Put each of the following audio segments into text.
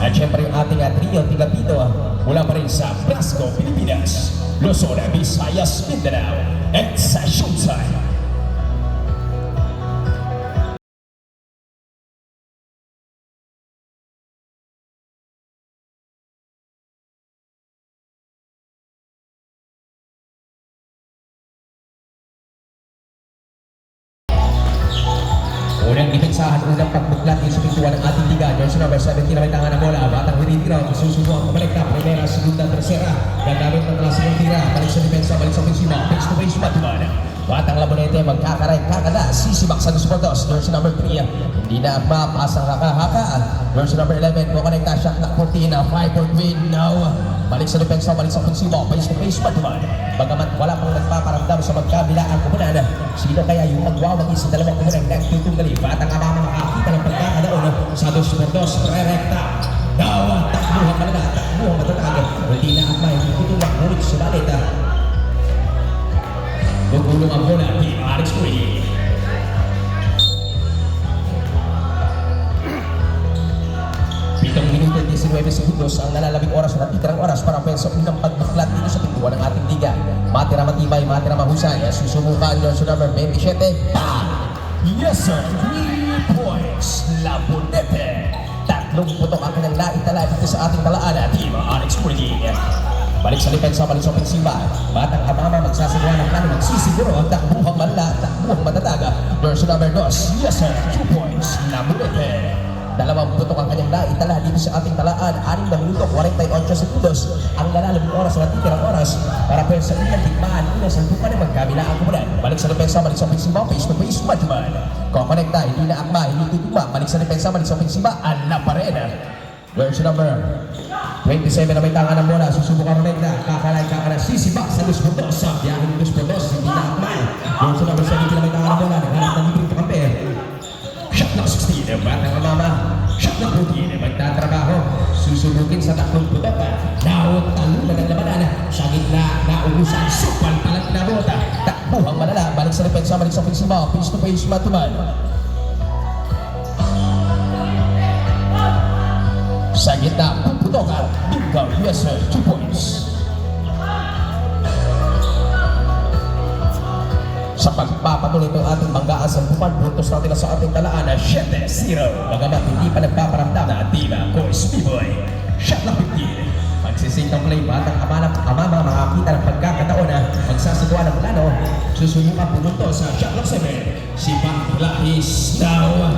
At syempre yung ating trio, tigapito, mula pa rin sa Blasco, Pilipinas, Luzon, Visayas, Mindanao, at sa Showtime. Unang depensahan, unang pagbuklat yung sa pintuan ng ating liga. Jersey number 17 na may tangan ng bola. Batang Wiritiro, susubukan pabalik na. Primera, segunda, tercera. Gagamit ng klaseng tira. Balik sa depensa, balik sa ofensiva. Face to face, matuman. Batang Labonete, magkakaray, kakada. Sisibak sa 2-2. Jersey number 3. Hindi na mapasang haka-haka. Jersey number 11, kukonekta siya na 14. 5-point win now. Balik sa depensa, balik sa ofensiva. Face to face, matuman. Bagamat wala pang nagpaparamdam sa magkabilaan kumunan. Sino kaya yung magwawagi sa dalawang kumunang nagtutunggali? Batang Amama makakita ng pagkakadaon sa 2-2. Re-recta. Dawa, takbuhan malaga, takbuhan matatag. Hindi na at may tutulak, ngunit sumalit. Gugulong ang bola, Team Alex Murray. Pitong minuto 19 segundos ang nalalabing oras na titirang oras para sa unang pagbuklat dito sa pintuan ng ating liga. Matira matibay, matira mahusay. Susubukan yung number 27. Yes sir, 3 points. Labonete. 3 putok ang kanyang naitala dito sa ating talaan. Team Alex Murray. Balik sa depensa, balik sa ofensiba. Batang Amama magsasagawa ng plano, magsisiguro ang takbuhang malala, takbuhang matataga. Version number 2. Yes sir, 2 points. Labonete. 2 putok ang kanyang naitala dito sa ating talaan. 6 na minuto, 48 segundos ang nalalabing oras na titirang oras para sa ilang tikmaan. Unang salpukan na magkabilaan kumunan. Balik sa depensa, balik sa ofensiba, face to face, Madman. Kukonekta, hindi na akma, hindi tutuma. Balik sa depensa, balik sa ofensiba, ala pa rin. Version number 27 na may tangan ng bola. Susubukan konekta, kakalay, sisibak sa 2-2. Sa biyahing 2-2, hindi na akma. Version number 17 na may tangan ng bola. Naghanap ng libreng kakampi. Shot na 16, Batang Amama. Shot na 14, magtatrabaho. Susubukin sa 3 putok. Naot, talunan ng labanan. Sa gitna, naubusan. Supal palat na bota. Takbuhang malala. Balik sa depensa, balik sa ofensiba. Face to face, Matuman. Sa gitna, puputokan. Bingo, yes sir, 2 points. Sa pagpapatuloy ng ating banggaan sa bupan, puntos natin sa ating talaan na 7-0. Bagamat hindi pa nagpaparamdam na Tila Coach B-Boy. Shot na 15. Magsising ng play, Batang Amama makakita ng pagkakataon na magsasagawa ng plano. Susubukan pumunto sa shot na 7. Si Pangilahis now.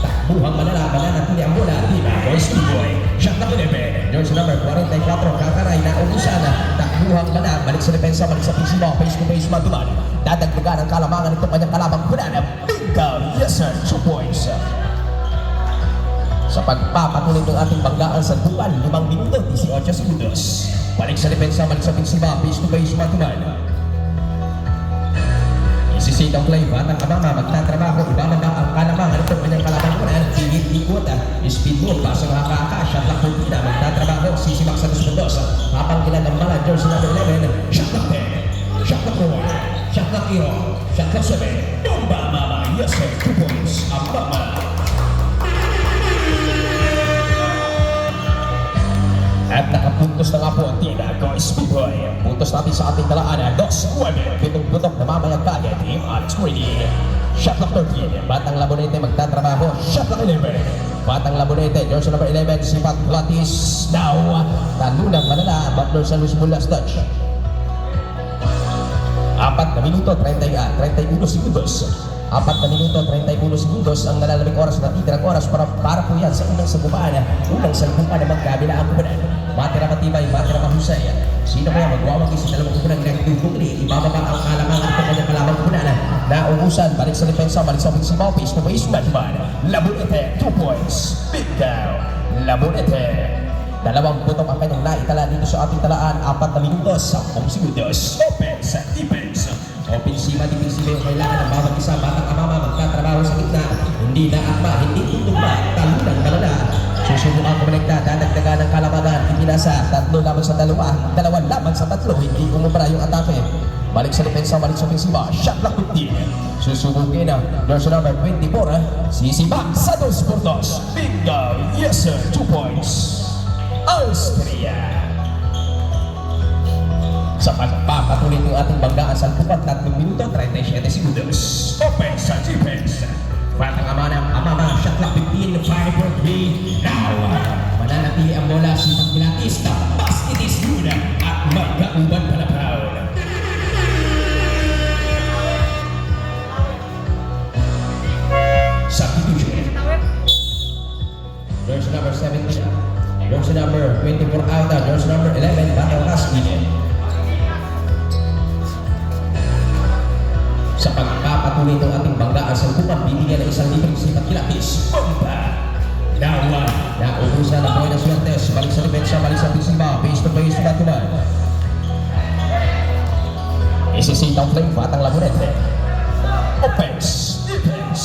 Takbuhang malala, mananatili ang bola. Tila Coach B-Boy. Shot na 11. Jersey number 44, kakaray na ubusan. Takbuhang malala, balik sa depensa, balik sa pisimo. Face to face, Maduman. Dadagdagan ang kalamangan itong kanyang kalabang kunan. Bingo! Yes sir, 2 points. Sa pagpapatuloy ng ating banggaan sa buwan, 5 minuto, 18 segundos. Balik sa depensa, balik sa piksiba, face to face, Matuman. Isisit ang play, Batang Amama, magtatrabaho, ibababa ang kalamangan itong kanyang kalabang kunan. Tingit-ikot, speedball, pasang haka-haka, shot lang puntina, magtatrabaho, sisibak sa 2-2. Kapang ilan ng mala, jersey number 11, shot lang 10, shot lang 4. Shot na Kiro, shot na 7. Bomba Mama, yes sir, 2 points. Amama. At nakapuntos na nga po ang Tina Coach B-Boy. Puntos natin sa ating talaan, 2-9. Pitong putok na mamayang kaya, Team Alex Murray. Shot na 13. Batang Labonete magtatrabaho. Shot na 11. Batang Labonete, jersey number 11, si Pat Glatis. Now, talunang malala, Butler sa Luis Mulas touch. 4 na minuto, 31 segundos. 4 na minuto, 31 segundos ang nalalabing oras na titirang oras para po yan sa unang sagupaan. Unang salpukan na magkabilaan kumanan. Matira matibay, matira mahusay. Sino kaya magwawagi sa dalawang kumanan na nagtutungli? Ibababa ang kalamangan ito kanyang kalabang kumanan. Naubusan, balik sa depensa, balik sa ofensiba, face to face, Madman. Labonete, 2 points. Big down. Labonete. 2 putok ang kanyang naitala dito sa ating talaan. 4 na minuto, 10 segundos. Offense, defense. Offensiva, defensiva yung kailangan ng bawat isa. Batang Amama magtatrabaho sa gitna. Hindi na akma, hindi tutugma. Talunang malala. Susubukan kumonekta, dadagdagan ng kalamangan. Ipinasa, 3 laban sa 2. 2 laban sa 3. Hindi kumubra yung atake. Balik sa depensa, balik sa ofensiva. Shot lang 15. Susubukin na version number 24. Sisibak sa 2-2. Bingo! Yes sir, 2 points. Austria. Sa pagpapatuloy ng ating banggaan sa 3 minuto 37 segundos. Open sa defense. Batang Amama, shot clock 15, 5-3 now. Mananatili ang bola si Pagkilatis, basket is good at magkauban pa na foul. Substitution. Jersey number 17, jersey number 24 out, jersey number 11, Batang Husky. Sa pagpapatuloy ng ating banggaan sa hukuman, bibigyan ng isang libreng si Pagkilatis. Bomba! Nawa! Naubusan ang Buenas Suertes. Balik sa depensa, balik sa Pisiba. Face to face, batuman. Isisitaw flame, Batang Laborete. Offense! Defense!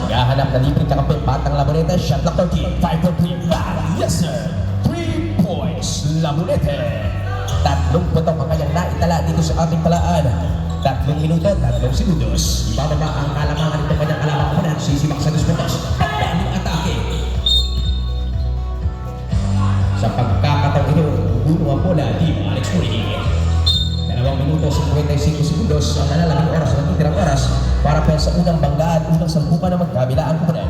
Maghahanap na libreng kakampi, Batang Laborete. Shot clock 13, 5-3. Yes sir! 3 points, Laborete. 3 putok ang kanyang naitala dito sa ating talaan. 3 minuto, 3 segundos. Ibababa ang kalamangan nito kanyang kalamang kapanan. Sisimak sa 2 puntos. Pagdaling atake. Sa pagkakataon ito, gulo ang bola di Alex Murray. 2 minuto, 55 segundos. Ang nalalabing oras ng titirang oras para pa sa unang banggaan, unang salpukan na magkabilaan kapanan.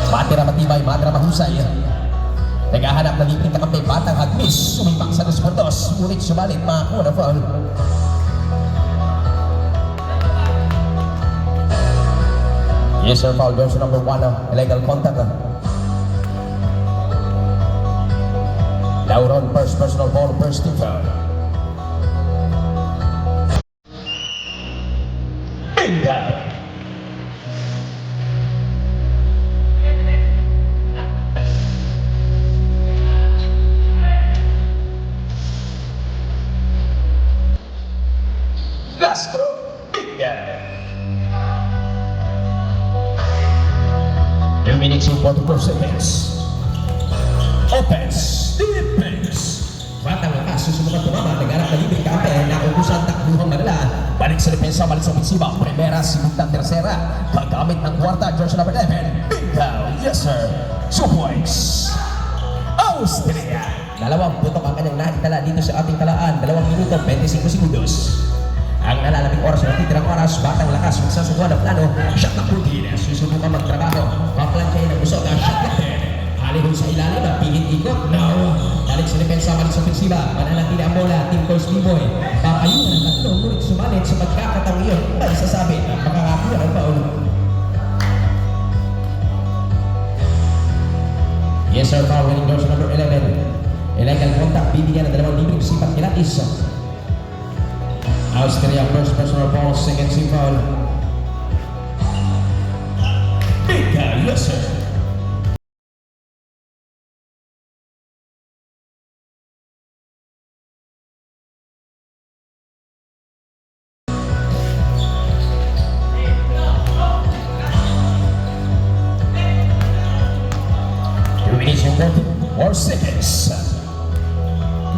Matira matibay, matira mahusay. Naghahanap na libreng kakampi, Batang Agmis. Sumipak sa 2 puntos. Ngunit sumalit, makakuha na foul. Yes sir, foul. Version number 1, illegal contact. Lauron, first personal ball, first team foul. Bingo! Castro, Bingo! 2 minutes and 44 seconds. Offense, defense. Batang lakas, susubukan tumama, nagharap na libreng kape, naubusan, takbuhang manala. Balik sa depensa, balik sa ofensiba. Primera, segunda, tercera. Gagamit ng kwarta, jersey number 11. Bingo! Yes sir! 2 points. Austria. 2 putok ang kanyang nakitala dito sa ating talaan. 2 minuto, 25 segundos. Ang nalalabing oras ng titirang oras, Batang lakas, magsasagawa ng plano. Shot na putin, susubukan magtrabaho. Paplansyahin ng usok, shot na 10. Halihon sa ilalim, pigit ikot. Now, balik sa depensa, balik sa ofensiba. Mananatili ang bola, Team Coach B-Boy. Papayunan ang 3, ngunit sumalit sa pagkakataong iyon. Ay sasabi, makakakuha ng foul. Yes sir, foul, winning jersey number 11. Illegal contact, bibigyan ng 2 libreng si Pagkilatis. Austria, first personal ball, second team foul. Bingo, yes sir. More seconds.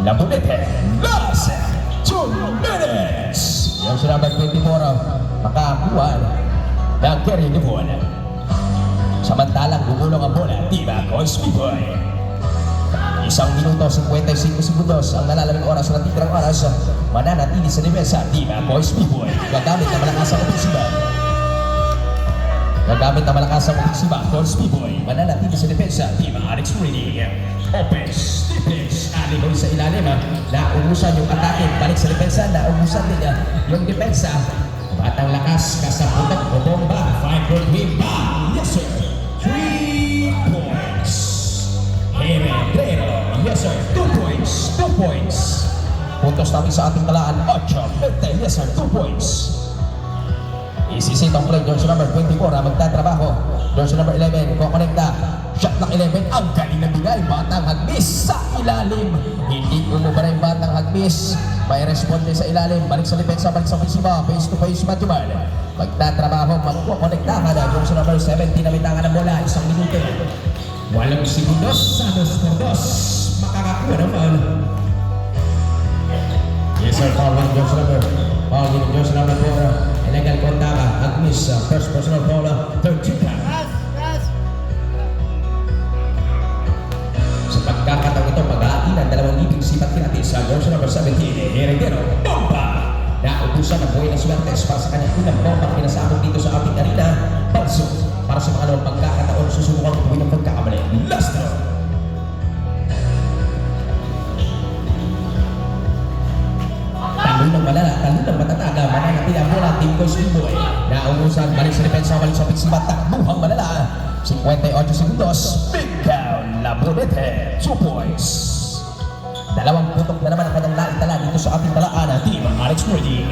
Laborete, last 2 minutes. Yung sinabag 24, makakuha ng carry ni Buwan. Samantalang gumulong ang bola, Diba Coach B-Boy. 1 minuto, 55 segundos ang nalalabing oras ng titirang oras. Mananatili sa depensa, Diba Coach B-Boy. Gagamit na malakas ang ofensiba. Gagamit na malakas ang ofensiba, Coach B-Boy. Mananatili sa depensa, Diba Alex Murray. Offense, defense, alibay sa ilalim. Naubusan yung atake, balik sa depensa, naubusan din yung depensa. Batang lakas, kasaputok o bomba, 5-4 ba? Yes sir, 3 points. Heredero, yes sir, 2 points, 2 points. Puntos natin sa ating talaan, 8-20, yes sir, 2 points. Isisitong play, jersey number 24, magtatrabaho. Jersey number 11, kukonekta. Shot ng 11, ang galing na bigay. Batang Hagmis sa ilalim. Hindi umubara yung Batang Hagmis. May responde sa ilalim. Balik sa depensa, balik sa ofensiba. Face to face, Matumal. Magtatrabaho, magkukonektahan. Jersey number 17, nabitangan ng bola. 1 minuto. 8 segundos sa 2-2. Makakakuha ng foul. Yes sir, foul with jersey number. Foul with jersey number 4. Illegal contact, Agmis, first personal foul, 13 times. Martinez para sa kanyang unang bombang pinasabog dito sa ating arena. Balso para sa mga anong pagkakataon susubukang gawin ng pagkakamali. Last throw. Talon ng malala, talon ng matataga, mananatili ang bola, Team Boys Boy. Naungusan, balik sa depensa, balik sa ofensiba, takbuhang malala. 58 segundos, big down, Labronete, 2 points. Dalawang putok na naman ang kanyang naitala dito sa ating talaan, Team Alex Murdy.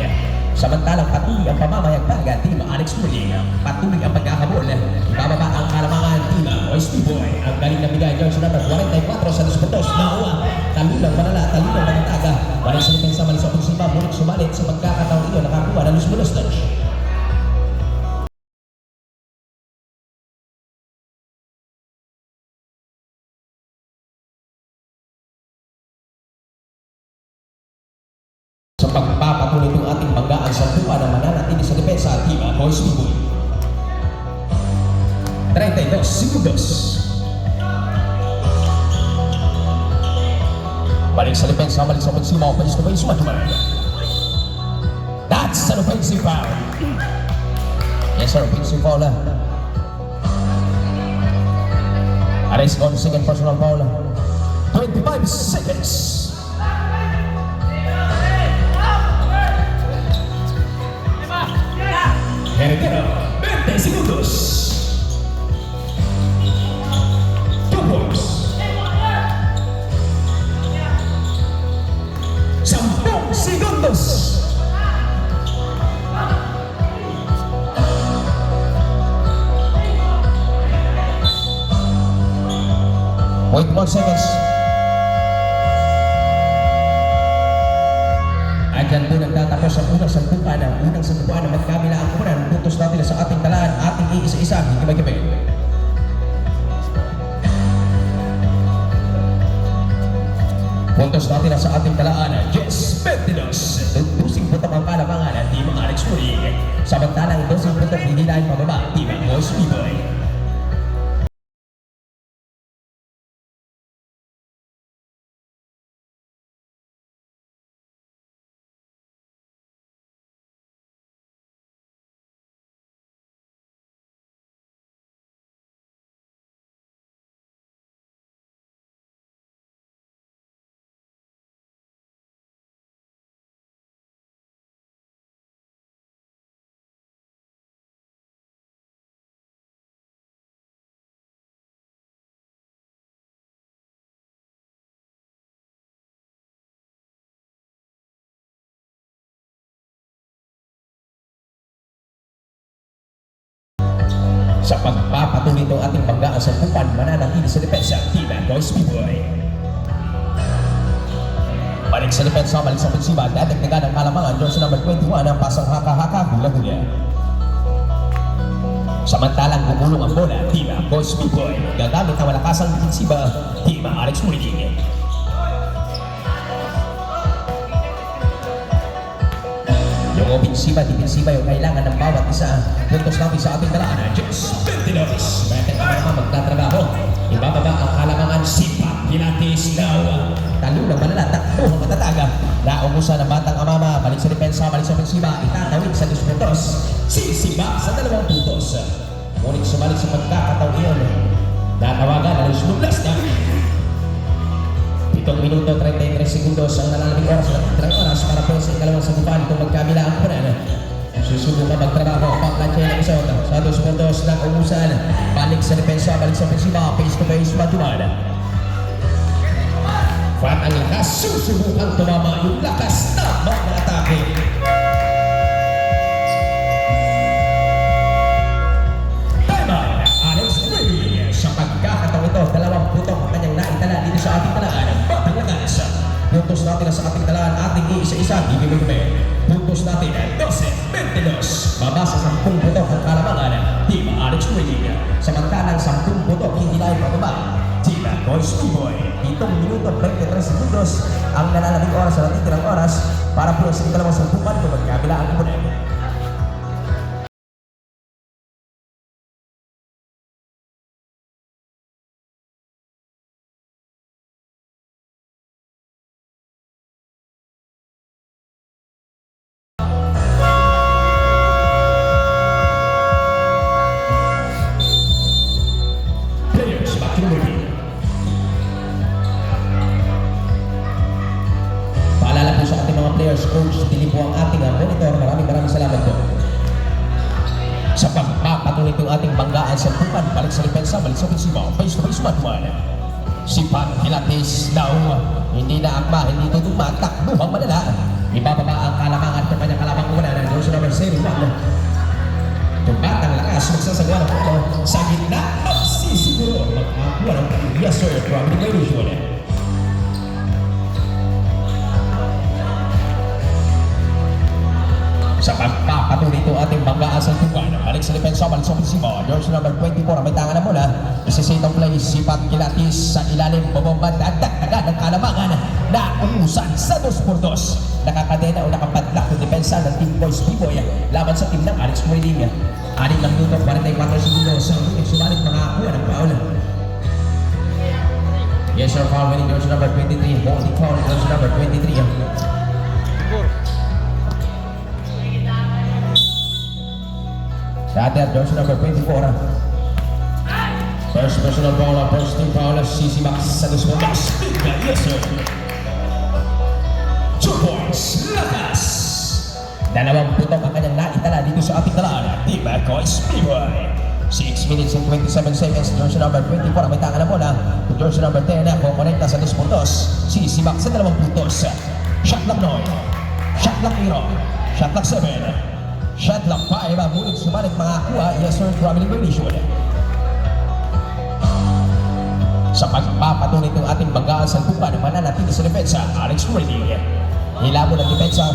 Samantalang patuloy ang pamamayagpaga, Team Alex Murdy. Patuloy ang pagkakabol. Ibababa ang kalamangan, Team Boys Boy. Ang galing na bigay dyan sa number 44 sa segundos. Nakuha, talunang malala, talunang matataga. Balik sa depensa, balik sa ofensiba, mulit sumalit sa pagkakataong iyo, nakakuha ng Luis Touch. Sa pagpapatuloy ng ating banggaan sa tuwa na mananatili sa depensa, Team Boys Boy. 32 segundos. Balik sa depensa, balik sa ofensiba, ofensiba pa yung sumatumay. That's an offensive foul. Yes sir, offensive foul na. Arrest on second personal foul. 25 seconds. Heredero, 20 segundos. 2 points. 10 segundos. Wait 1 seconds. Andyan po nagtatapos ang unang santukan. Ang unang santukan na magkabila ang kunan. Puntos natin sa ating talaan. Ating iisa-isa. Higimay-gimay. Puntos natin sa ating talaan. Yes, 22. Dusing putok ang kalamangan ng Team Alex Murdy. Samantalang dusing putok hinilain pababa. Team Boys Boy. Sa pagpapatuloy ng ating banggaan sa kupan, mananatili sa depensa, Team Boys Boy. Balik sa depensa, balik sa ofensiba, dadagdagan ang kalamangan doon sa number 21 ang pasang haka-haka, hula-hula. Samantalang gumulong ang bola, Team Boys Boy. Gagamit ang malakasang defensiba, Team Alex Murdy. Yung ofensiba, defensiba yung kailangan ng bawat isa. Puntos natin sa ating talaan. Just 22. Bakit naman magtatrabaho? Ibababa ang kalamangan, sipa, pilates, nawa. Talo ng malala, takbo ang matataga. Naumusan ng batang amama. Balik sa depensa, balik sa ofensiba. Itatawid sa 2 puntos. Sisiba sa 2 puntos. Ngunit sumalik sa pagkakataon iyon. Natawagan ang Luis na. 7 minuto 33 segundos ang nalalabing oras at itirang oras para po sa ikalawang sagupan kung magkabila ang kunan. Susubukan magtrabaho, panglansya ng isot sa 2 puntos ng umusan. Balik sa depensa, balik sa ofensiba, face to face, matuman. Fat ang lakas, susubukan tumama yung lakas na mga atake. Timeout, Alex Murdy. Sa pagkakataon ito, 2 putok ang kanyang naitala dito sa ating talaan. Puntos natin sa ating talaan, ating iisa-isa, gigimig-gimig. Puntos natin, 12-22. Mabasa 10 putok ang kalamangan, Team Alex Murdy. Samantalang 10 putok, hihilahin pababa, Team Boys Boy. 7 minuto 23 segundos ang nalalabing oras sa natitirang oras para po sa ikalawang santukan kung magkabila ang kunan. Sa pagpapatuloy ng ating banggaan sa tukan, balik sa depensa, balik sa ofensiba, face to face man. Si Pat Pilates daw, hindi na akma, hindi tutuma, takbuhang malala. Ibababa ang kalamangan ng kanyang kalabang una ng Diyos number 71. Tumatang lakas, magsasagawa ng puto sa gitna, magsisiguro magkakuha ng yes sir, from the illusion. Sa pagpapatuloy ito ating banggaan sa tukan, balik sa depensa, balik sa ofensiba, George number 24, may tangan na muna. Isisitong play, si Pat Pilates sa ilalim, babomba, dadagdagan ng kalamangan na umusan sa 2-2. Nakakadena o nakapadlak ng depensa ng Team Boys B-Boy laban sa team ng Alex Reading. 6 ng minuto, 44 segundos ang ulit sumalit makakuha ng foul. Yes sir, foul winning George number 23, holding foul George number 23. Dati at George number 24. First personal foul, first team foul, CC Max sa 2 puntos. Yes sir. 2 points, lakas. 2 putok ang kanyang naitala dito sa ating talaan. Team Boys B-Boy. 6 minutes and 27 seconds. George number 24 ang may tangan na muna. George number 10 na kukonekta sa 2 puntos. CC Max sa 2 puntos. Shot lock 9. Shot lock 0. Shot lock 7. Shot lock 5, ngunit sumalit makakuha, yes sir, traveling violation. Sa pagpapatuloy ng ating banggaan sa tukan, mananatili sa depensa, Alex Reading. Hilabo ng depensa.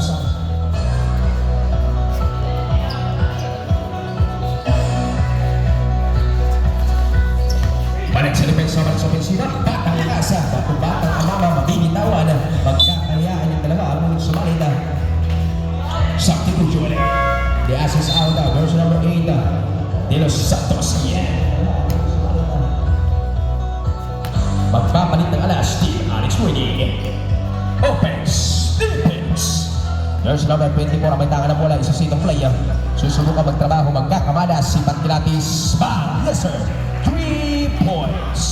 Balik sa depensa, balik sa ofensiba, batang kasa, batang amama, mabinitawan, magkakayaan yung dalawa, ngunit sumalit na. Substitution. The assist out, version number 8, De Los Santos. Magpapalit ng alas, Team Alex Reading. Offense, defense. Version number 24, ang may tangan na bola, isasitong play. Susubukan magtrabaho, magkakamada, si Pat Pilates. Bang! Yes sir, 3 points.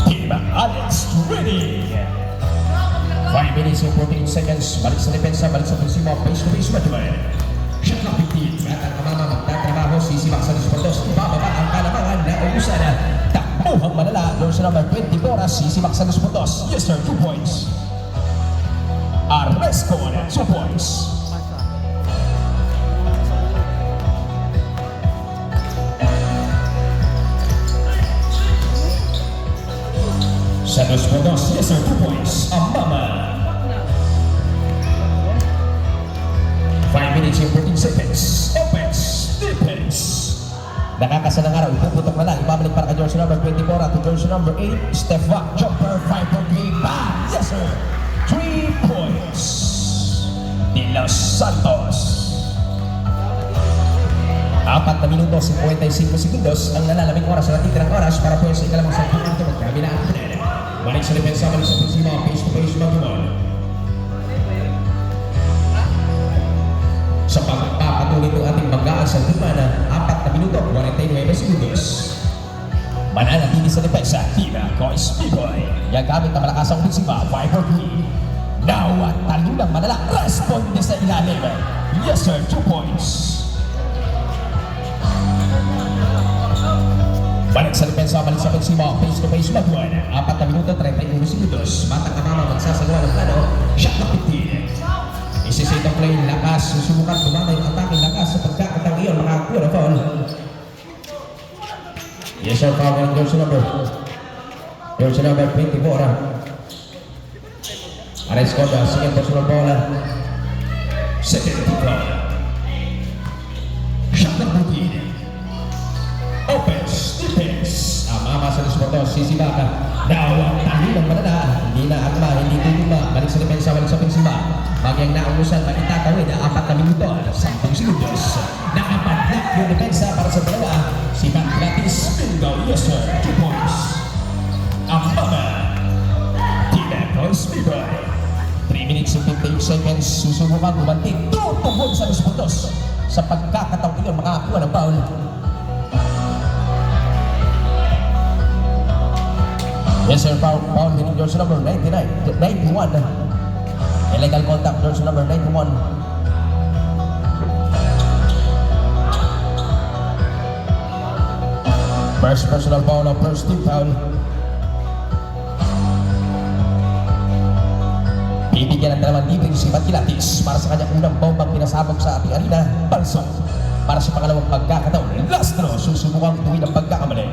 Team Alex Reading. 5 minutes and 14 seconds. Balik sa depensa, balik sa ofensiba, face to face man. Shot lock 15. At ang kamama magtatrabaho, sisibak sa 2 puntos. Ibababa ang kalamangan na umusan. Takbuhang malala. Doon sa number 24, sisibak sa 2 puntos. Yes sir, 2 points. Arresco, 2 points. Sa 2 puntos, yes sir, 2 points. Ang mama. 5 minutes and 14 seconds. Offense, defense. Nakakasalang araw, ipuputok na lang. Ibabalik para kay George number 24 at George number 8. Step back, jumper, 5-point bang! Yes sir! 3 points. De Los Santos. 4 na minuto, 55 segundos ang nalalabing oras sa natitirang oras para po sa ikalamang 10 minuto magkabilaan ang pinag. Balik sa depensa, balik sa ofensiba, face to face mag-umon. Sa pagpapatuloy ng ating banggaan sa tumana, 4 na minuto, 49 segundos. Mananatili sa depensa, Team Boys B-Boy. Gagamit ang malakasang ofensiba, 5-4-3. Now, talunang malala, responde sa ilalim. Yes sir, 2 points. Balik sa depensa, balik sa ofensiba, face to face mag-1. 4 na minuto, 31 segundos. Batang kamama magsasagawa ng plano, shot lock 15. Isisitong play, lakas, susubukan tumama yung atake, lakas sa pagkakatang iyon, makakuha na foul. Yes sir, foul ng George number 24. Ares Koda, second personal foul. Second foul. Shot ng bukin. Offense, defense. Mama sa Desportos, sisibaka. Now, tali ng malala. Hindi na akma, hindi tutuma. Balik sa depensa, balik sa ofensiba. Bagyang nauusan, maitatawid, 4 na minuto, 10 segundos. Nakapadlak yung depensa para sa dalawa. Si Pat Pilates, bingo, yes sir, 2 points. Ang mama, Team Boys B-Boy. 3 minutes and 58 seconds, susubukan gumanti, tutugon sa 2 puntos. Sa pagkakataong iyon, makakuha ng foul. Yes sir, foul winning George number 91. Illegal contact, George number 91. First personal foul of first team foul. Bibigyan ng dalawang libreng si Batilatis para sa kanyang unang bombang pinasabog sa ating arena, Balso. Para sa pangalawang pagkakataon, Lastro susubukang tuwid ang pagkakamali.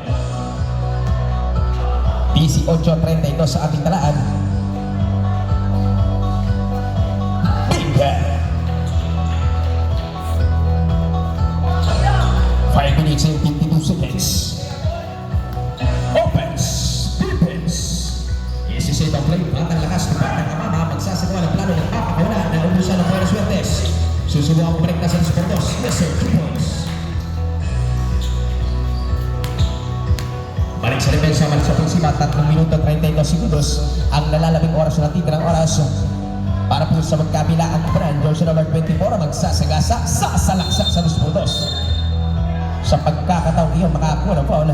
18-32 sa ating talaan. Binga! 5 minutes and 52 seconds. Offense, defense. Isisave ang play, batang lakas ng batang kamama, magsasagawa ng plano ng papakawala na umusan ng Buenos Suertes. Susubukan bumalik na sa Sportos. Yes sir, 2 points. Balik sa depensa, balik sa ofensiba, 3 minuto 32 segundos ang nalalabing oras na titirang oras. Para po sa magkabila ang Bran, Johnson number 24 magsasagasa, sasalaksak sa Sportos. Sa pagkakataong iyon, makakuha ng foul.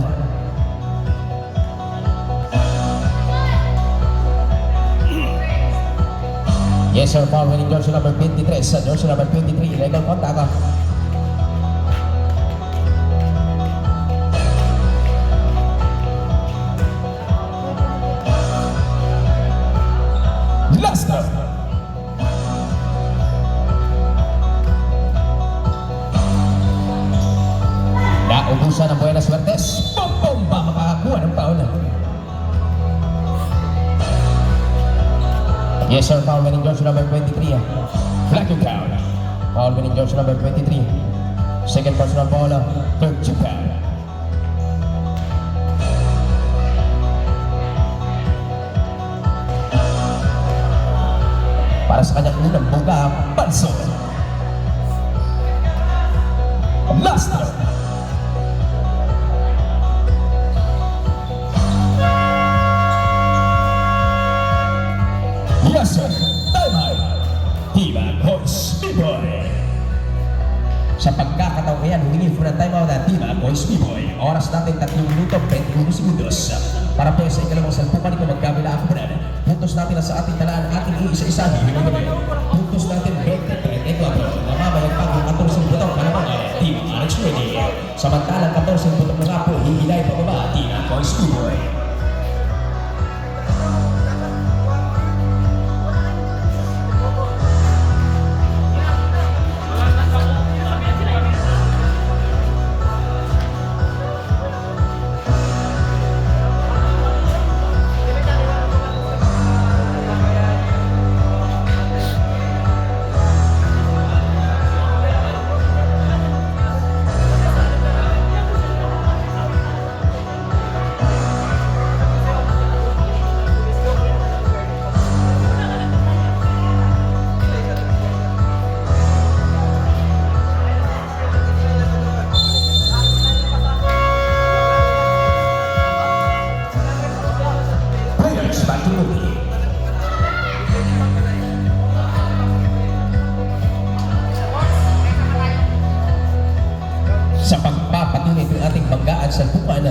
Yes sir, foul winning Johnson number 23 sa Johnson number 23, illegal contact. Last round. Naubusan ng Buenos Suertes, bomba makakakuha ng foul. Yes sir, foul winning Johnson number 23. Flag to count. Foul winning Johnson number 23. Second personal foul, third to count. Para sa kanyang unang buga, Balso. Last round. Yes sir, time out. Tibag Boys B-Boy. Sa pagkakataong ngayon, humingi po ng time out na Tibag Boys B-Boy. Oras natin 3 minuto 21 segundos. Para po sa ikalawang salpukan ito magkabila ako na. Puntos natin na sa ating talaan ating iisa-isahin. Puntos natin 20-34. Namamayag pag yung 14 butong kalamangan. Team Alex Ready. Samantalang 14 butong na nga po, hihilay pa baba. Tibag Boys B-Boy. Sa pagpapatuloy ng ating banggaan sa bukan,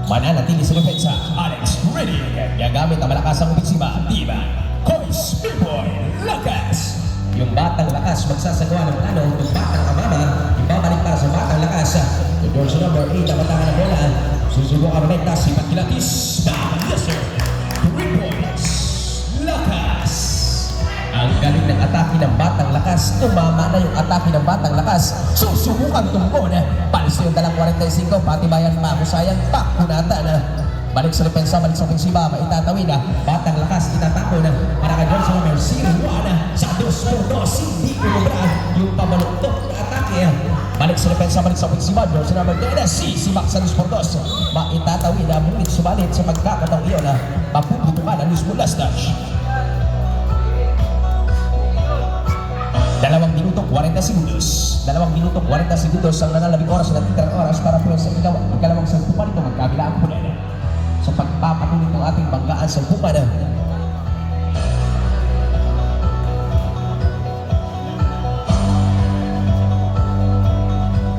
mananatili sa depensa, Alex Ready. Gagamit ang malakas ang obiksiba, Tibag Boys B-Boy Lakas. Yung batang lakas magsasagawa ng plano, yung batang kamama, ibabalik para sa batang lakas. Yung Johnson number 8, ang batangan ng bola. Susubukan rekta si Batilatis. Yes sir, 3 points. Lakas. Ang galing ng atake ng batang lakas, tumama na yung atake ng batang lakas. Susubukan tumbon, palis yung 45, pati bayan mahusayang pakunatan. Balik sa depensa, balik sa ofensiba, maitatawid. Batang lakas, itatako na para ka Johnson number 01 sa 2-2, hindi umubra yung pamaluktok na atake. Balik sa depensa, balik sa ofensiba, Johnson number 10, si Max sa 2-2, maitatawid, ngunit subalit sa pagkakataong iyon, mapuputukan ang Luis Mulastas. 2 minuto 40 segundos. 2 minuto 40 segundos ang nanalabing oras na titirang oras para po sa ikalawang salpukan ito magkabila ang punan. Sa pagpapatuloy ng ating banggaan sa salpukan.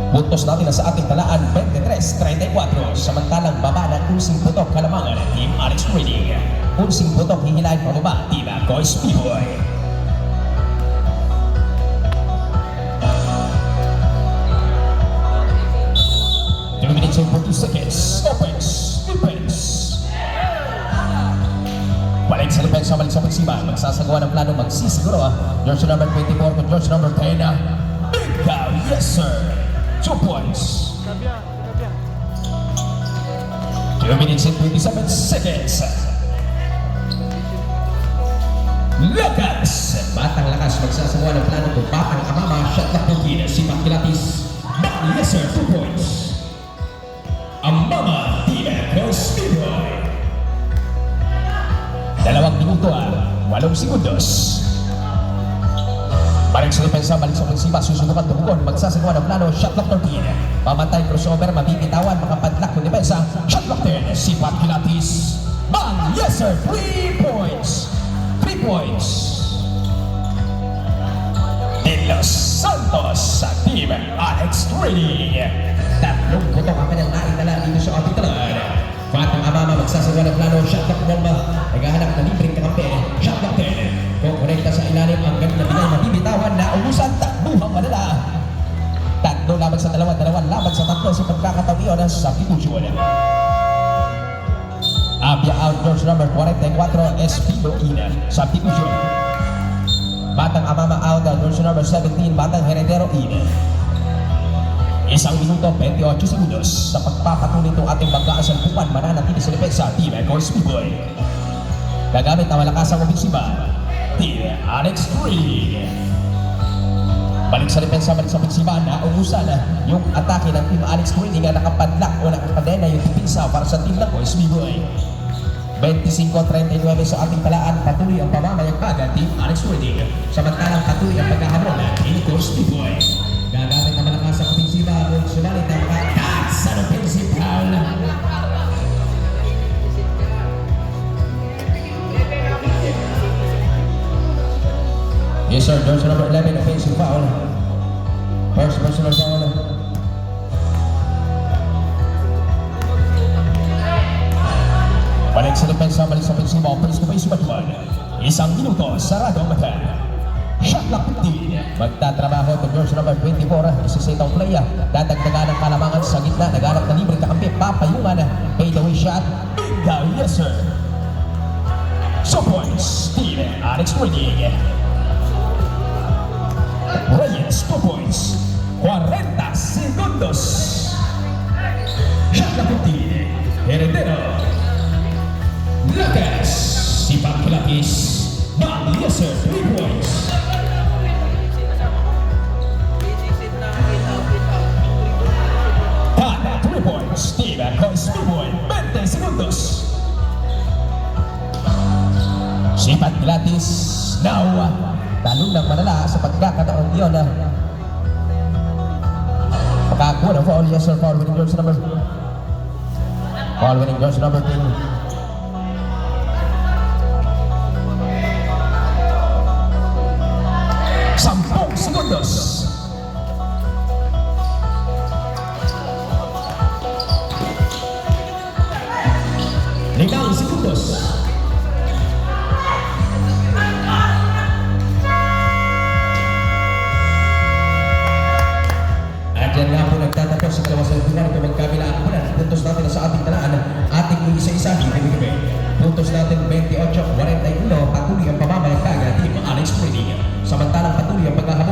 Puntos natin na sa ating talaan 23-34. Samantalang baba ng unsing putok kalamangan Team Alex Ready. Unsing putok hihilahin pababa Tibag Boys B-Boy. 2 minutes and 40 seconds. magsasagawa ng plano magsisiguro. Jersey number 24 to jersey number 10. Ikaw, yes sir. 2 points. 2 minutes and 27 seconds. Lakas! Batang Lakas magsasagawa ng plano kung Batang Amama. Shot na pugin si Makilatis. Yes sir, 2 points. Amama, Team Echo Speedboy. 2 minuto 8 segundos. Balik sa depensa, balik sa ofensiba, susubukan tumugon, magsasagawa ng plano, shot clock 13. Pamantay crossover, mabibitawan, makapadlak ng depensa, shot clock 10. Si Makilatis. Bang! Yes sir, 3 points. 3 points. De Los Santos sa Team Alex Trading. 3 putok ang kanyang naitala dito sa Apitalad. Batang Amama magsasagawa ng plano, shot clock 1. Naghahanap na libreng kakampi, shot clock 10. Kukonekta sa ilalim ang gabi na binay, mabibitawan na ubusan, takbuhang malala. 3 laban sa 2, 2 laban sa 3 sa pagkakatawian ng substitution. Abia out, George number 44, Espido Ina, substitution. Batang Amama out, George number 17, Batang Heredero Ina. 1 minuto 28 segundos sa pagpapatuloy itong ating magkaasalpukan, mananatili sa depensa, Team Echo Speedboy. Gagamit ang malakasang opensiba, Team Alex Trading. Balik sa depensa, balik sa opensiba, naubusan yung atake ng Team Alex Trading na nakapadlak o nakakadena yung depensa para sa Team Echo Speedboy. 25-39 sa ating talaan, patuloy ang pamamayang kaga, Team Alex Trading. Samantalang patuloy ang pagkahamon ng Echo Speedboy. Gagamit ang malakasang opensiba, kung sumalit ang kagat sa offensive foul. Yes sir, jersey number 11, offensive foul. First personal foul. Balik sa depensa, balik sa offensive, offense to base batuan. 1 minuto, sarado ang mata. Shot clock 15. Magtatrabaho to jersey number 24, isisitang play. Dadagdagan ang kalamangan sa gitna, naghanap na libre kakampi, papayungan, fade away shot. Ikaw, yes sir. So points, Team Alex Trading. Reyes, 2 points. 40 segundos. Shot clock 15. Heredero. Lakas. Si Makilatis. Bang, yes sir, 3 points. Tada, 3 points. Team Echo Speedboy. 20 segundos. Si Makilatis. Now, talong ng manala sa pagkakataon yun. Pagkakuha ng foul, yes sir, foul winning jersey number 10. Foul winning jersey number 10. Sampung segundos. Limang segundos. Diyan nga po nagtatapos sa kalawasan ng tuwan kung magkabilaan po na puntos natin sa ating talaan, ating isa-isa, hindi. Puntos natin 28-41, patuloy ang pamamayagkaga, Team Alex Trading. Samantalang patuloy ang pagkakaroon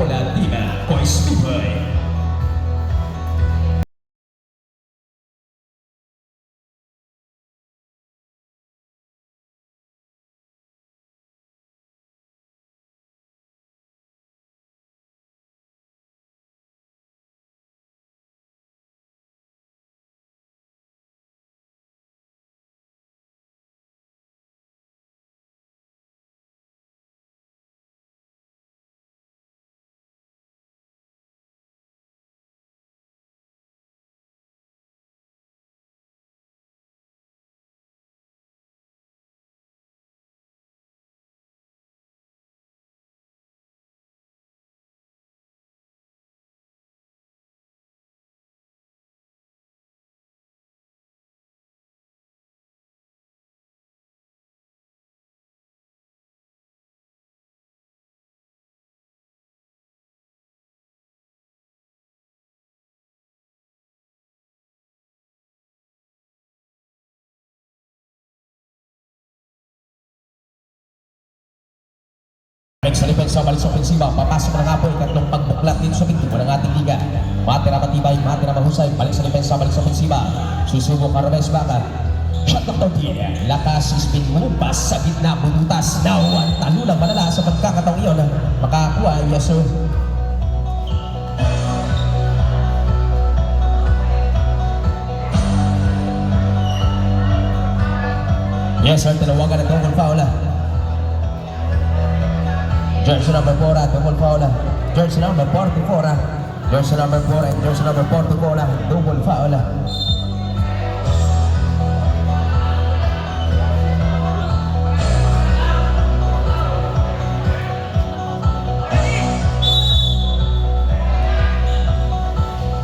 Balik sa depensa, balik sa ofensiba, papasok na nga po ikatlong pagbuklat dito sa pinto ng ating liga. Matira matibay, matira mahusay, balik sa depensa, balik sa ofensiba. Susubok Carmes Baka. Shot ng Tortilla, lakas, spin lumpas sa gitna, bunutas, nawan, talulang malala sa pagkakataong iyon. Makakuha, yes sir. Yes sir, tinawagan na double foul. Jersey number 4, double foul. Jersey number 44, jersey number 4 and jersey number 44, double foul.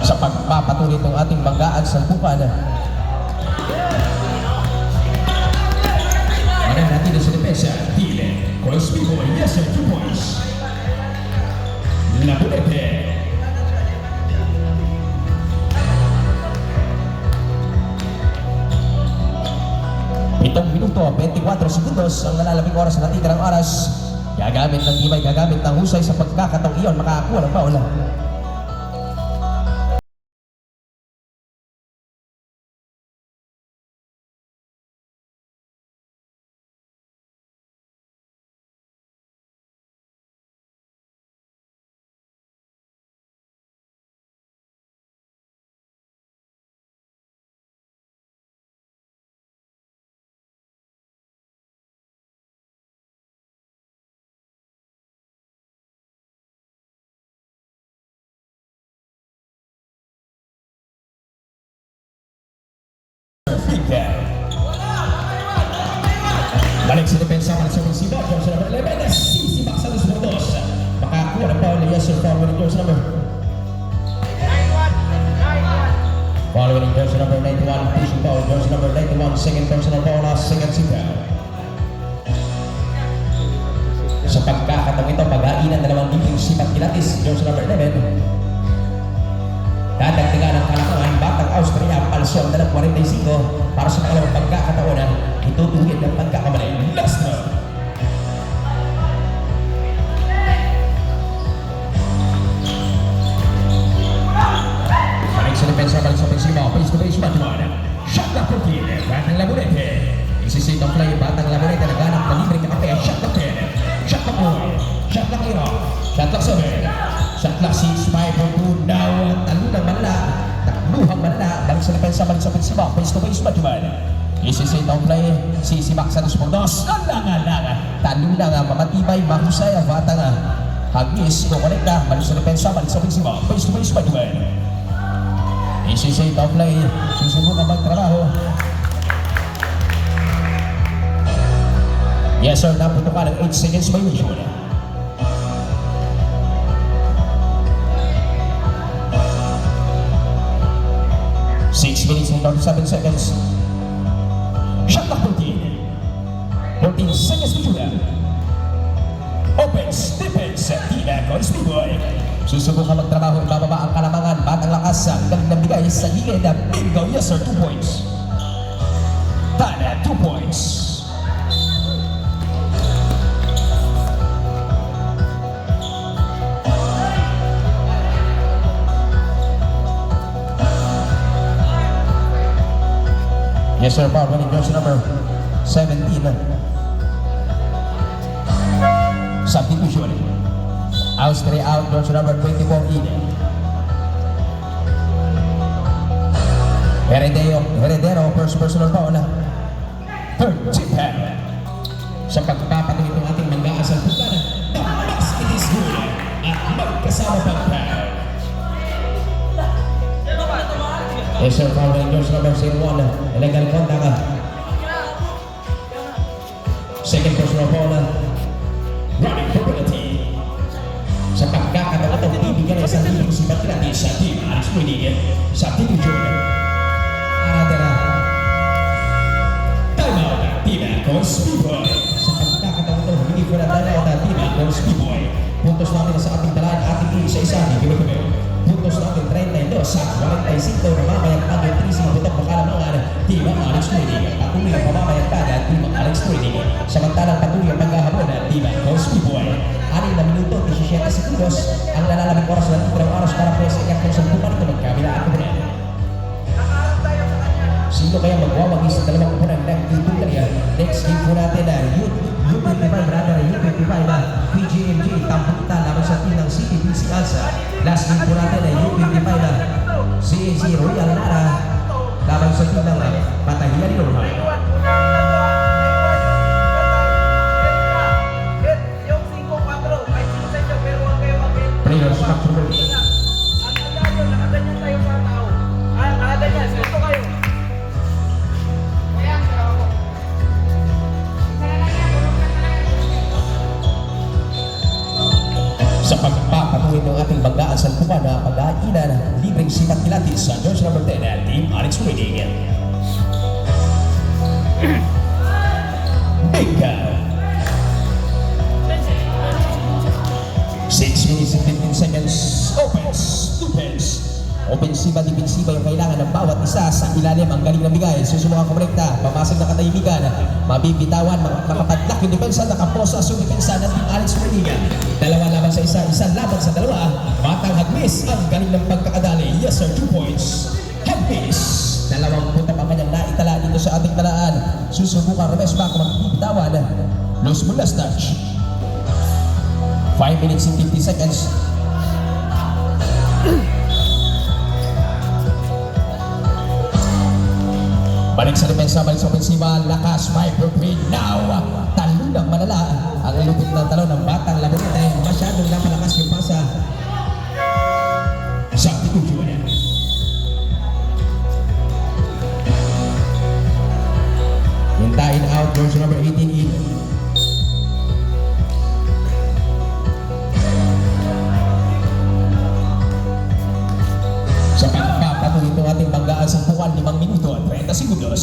Sa pagpapatuloy itong ating banggaan sa bukan. Manan natin sa depensa, Dile. Crosby Boy, yes sir, 2 points. Labulete. Pitong minuto, 24 segundos ang nalalabing oras na natitira ng oras. Gagamit ng Tibay, gagamit ng husay sa pagkakataong iyon, makakakuha ng foul. Balik sa depensa, balik sa ofensiba, jersey number 11, sisibak sa dos puntos. Makakuha ng foul, yes sir, following jersey number 91. Following jersey number 91, pushing foul, jersey number 91, second personal foul, second sit down. Sa pagkakataong ito, pag-ainan dalawang diping sipat kilatis, jersey number 11. Dadagdagan ng kalakuan, Batang Austria, palsyon na ng 45 para sa pangalawang pagkakataonan, itutuwid ng pagkakamali. Last round. Balik sa depensa, balik sa ofensiba, face to face, Batuan. Shot na Putin, Batang Labonete. Isisit ang play, Batang Labonete, naghanap na libre kakape, shot na 10, shot na 4, shot na 0, shot na 7. Shot clock 6, 5, 4, now, talunang malala, takluhang malala, balik sa depensa, balik sa ofensiba, face to face, Batuan. Isisit ang play, sisibak sa dos puntos, alang-alang, talunang, mamatibay, mahusay, batang, hagis, kukonekta, balik sa depensa, balik sa ofensiba, face to face, Batuan. Isisit ang play, susubukan magtrabaho. Yes sir, naputukan ng 8 seconds violation. 6 minutes and 37 seconds. Shot clock 14. 14 seconds to shoot. Opens, defense, Tila Conspiboy. Susubukan magtrabaho, ibababa ang kalamangan, batang lakas, galing ng bigay sa gilid. Bingo, yes sir, 2 points. Tana, 2 points. Yes sir, foul winning jersey number 17. Substitution. Austria out, jersey number 24 in. Heredero, first personal foul. Third chip hand. Sa pagpapatuloy itong ating manggaasal putan, the basket is good at magkasama pang foul. Yes sir, foul winning jersey number 01. Illegal contact. Second personal foul. Running for penalty. Sa pagkakataon ito, ibigyan ng isang libing sibat natin sa team Alex Pwede. Substitution. Aratera. Time out, Tina Conspiboy. Sa pagkakataon ito, hindi ko na time out, Tina Conspiboy. Puntos natin sa ating talaan, ating isa-isa. Puntos natin 32 sa 45 na mamayagpagan 3 butak makalamangan Team Alex Trading. Patuloy ang pamamayagpagan Team Alex Trading. Samantalang patuloy ang paghahabol ng Team Cosby Boy. 6 na minuto, 17 sekundos ang nalalabing oras ng titirang oras para po sa iyak ng sampupan ito magkabila at kubunan. Sino kaya magwawagi sa dalawang kubunan ng itugan niya? Next game po natin na U25 brother, U25 na PGMG Tampukita laban sa team ng CTBC Alsa. Last game po natin na U25 na CAC Royal Nara laban sa team ng Patahian Normal. Player structure ball. Nakaganyan tayo sa tao. Nakaganyan, ito kayo. Sa pagpapatuloy ng ating banggaan sa Kuba na pag-ainan, libreng sipat kilatis sa George number 10 at Team Alex Trading. Big cow. 6 minutes and 15 seconds. Opens, defense. Opensiba, defensiba yung kailangan ng bawat isa sa ilalim. Ang galing na bigay. Susubukan kumrekta. Pamasag na katahimikan. Mabibitawan. Makapadlak yung depensa. Nakaposas yung depensa ng Team Alex Trading. Dalawa laban sa isa. Isa laban sa dalawa. Batang hagmis. Ang galing ng pagkakadali. Yes sir, 2 points. Hagmis. Dalawang punta pa kanyang naitala dito sa ating talaan. Susubukan remes back. Mabibitawan. Los Mulas touch. 5 minutes and 50 seconds. Balik sa depensa, balik sa ofensiba, lakas, micrograde now. Talon ng malala. Ang lupit ng talon ng batang Labonete. Masyadong napalakas yung pasa. Substitution. Hintayin out, version number 18 in. Sa pagpapatuloy itong ating banggaan sa buwan, 5 minuto at 30 segundos.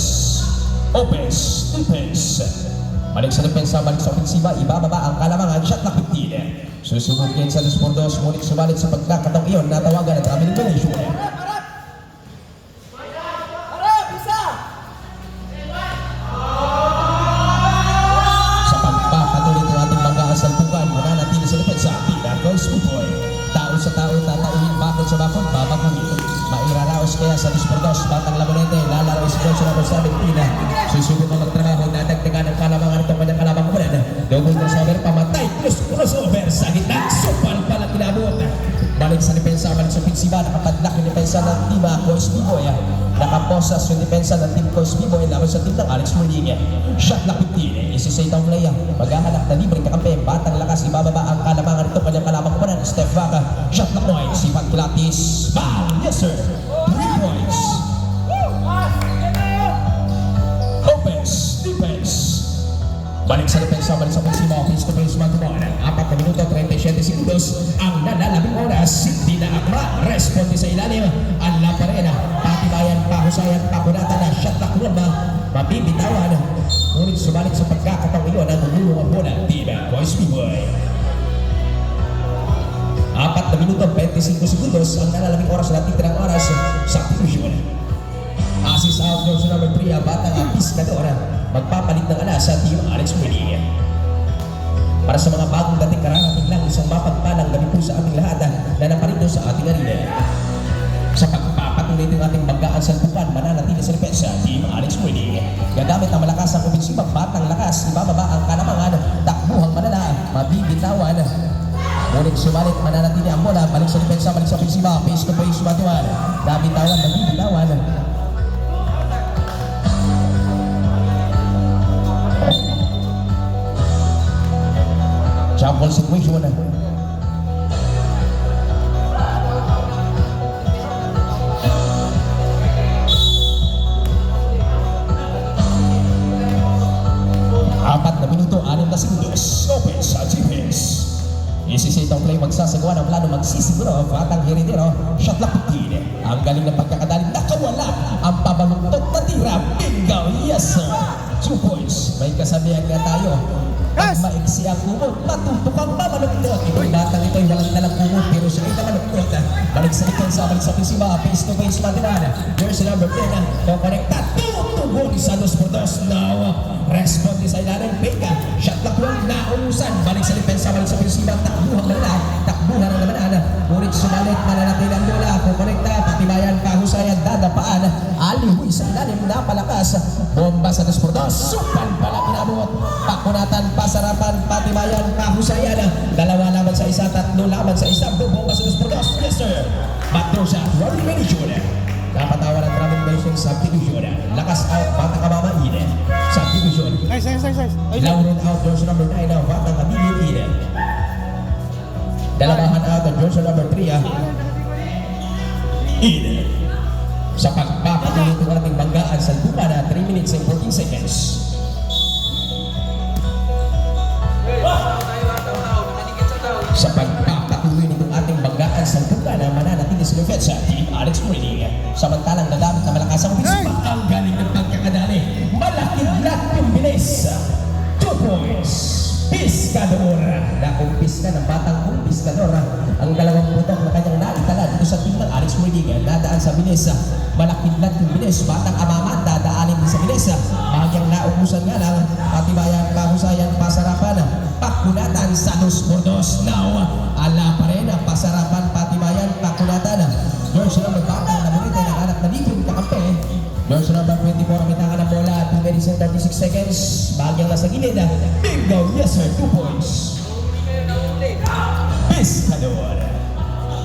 Opens, defense. Balik sa depensa, balik sa ofensiba, ibababa ang kalamangan, shot na 15. Susubukin sa Los Pordos, ngunit subalit sa pagkakataong iyon, natawagan at aming donation. Sa pagpapatuloy itong ating banggaan sa buwan, mananatili sa depensa, Tina Cosby Boy. Tao sa tao, tatauhin bakod sa bakod, babaguhin. Mairaraos kaya sa Disportos, Batang Labonete, lalaro si George number 17. Susubukan magtrabaho, nadagdagan ang kalamangan itong kanyang kalabang kulan. Double crossover, pamatay, plus crossover sa gitna, supal pala kinabot. Balik sa depensa, balik sa ofensiba, nakapadlak yung depensa ng Team Cosby Boy. Nakaposas yung depensa ng Team Cosby Boy laban sa team ng Alex Trading. Shot na 15, isisaytang play. Maghahanap na libreng kakampi, batang lakas, ibababa ang kalamangan itong kanyang kalabang kulan. Step back, shot na point, sipat kilatis. Bang! Yes sir! 3 points. Opens, defense. Balik sa depensa, balik sa ofensiba, offense to face, man-to-man. 4 na minuto, 37 segundos. Ang nalalabing oras, hindi na akma. Responde sa ilalim. Alla pa rin. Patibayan, pahusayan, pakunatan na. Shot na kurma. Mabibitawan. Ngunit sumalik sa pagkakataong iyon ang gumulong po ng Team Cosby Boy. 4 na minuto, 25 segundos. Ang nalalabing oras na titirang oras sa Fusion. Assist out, version number 3, batang Piscador. Magpapalit ng alas sa Team Alex Trading. Para sa mga bagong dating kararating lang, isang mapagpalang gabi po sa aming lahat na naparito sa ating arena. Sa pagpapatuloy ng ating banggaan sa buwan, mananatili sa depensa, Team Alex Trading. Gagamit ang malakas ang ofensibang batang lakas, ibababa ang kalamangan, takbuhang malala, mabibitawan. Ngunit sumalit, mananatili ang bola, balik sa depensa, balik sa ofensiba, face to face, matuan. Nabitawan, mabibitawan. Jump ball situation. Apat na minuto, 6 na segundos. Open sa defense. Isisitang play, magsasagawa ng plano, magsisiguro. Batang Heredero, shot lock 15. Ang galing ng pagkakadali, nakawala ang pabaluntot na tira. Bingo, yes sir. 2 points. May kasabihan nga tayo. Yes! Maiksi ang kumot, matutupang mamaluktot. Itong batang ito'y walang dalang kumot, pero siya ay namaluktot. Balik sa depensa, balik sa pisima, face to face Matilana. Jersey number 10, kukonekta, tutugon sa 2-2. Now, respond sa ilalim, Beka. Shot na kuwang nauusan. Balik sa depensa, balik sa pisima, takbuhan na lang. Takbuhan na naman, ngunit sumalit, mananatili ang bola. Kukonekta, patibayan, kahusayan, dadapaan. Alihoy sa ilalim, napalakas. Bomba sa 2-2. Supan pala pinabot. Pakunatan, pasarapan, patibayan, kahusayan. Dalawa laban sa isa, 3 laban sa isa. Bomba sa 2-2. Yes sir. Backdoor shot, Ronnie Benijun. Napatawa ng Travel Subdivision. Lakas out, Batang Kamamain. Subdivision. Nice. Lauren out, Johnson number 9, Batang Kamamain. Dalawahan out, Johnson number 3, In. Sa pagpapatuloy ng ating banggaan sa lupa na 3 minutes and 14 seconds. Sa pagpapatuloy nitong ating banggaan sa lupa na mananatili sa Lufetsa, Team Alex Reading. Samantalang nagamit na malakas ang bispa, ang galing ng pagkakadali. Malaking lahat yung bilis. 2 points. Piscador. Nakumpiska ng batang kumpiskador. Ang dalawang putok na kanyang naitala dito sa team ng Alex Reading. Dadaan sa bilis. Malaking lahat yung bilis. Batang amaman, dadaanin din sa bilis. Bahagyang naubusan nga lang. Patibayan, kahusayan, pasarapan. Pakunatan sa 2-2. Now, ala pa rin ang pasarapan, patibayan, pakunatan. George number batang na munita ng anak na libreng kakampi. George number 24 ang bitangan ng bola. 2 minutes and 36 seconds. Bahagyang nasa gilid. Bingo! Yes sir, 2 points. Pescador.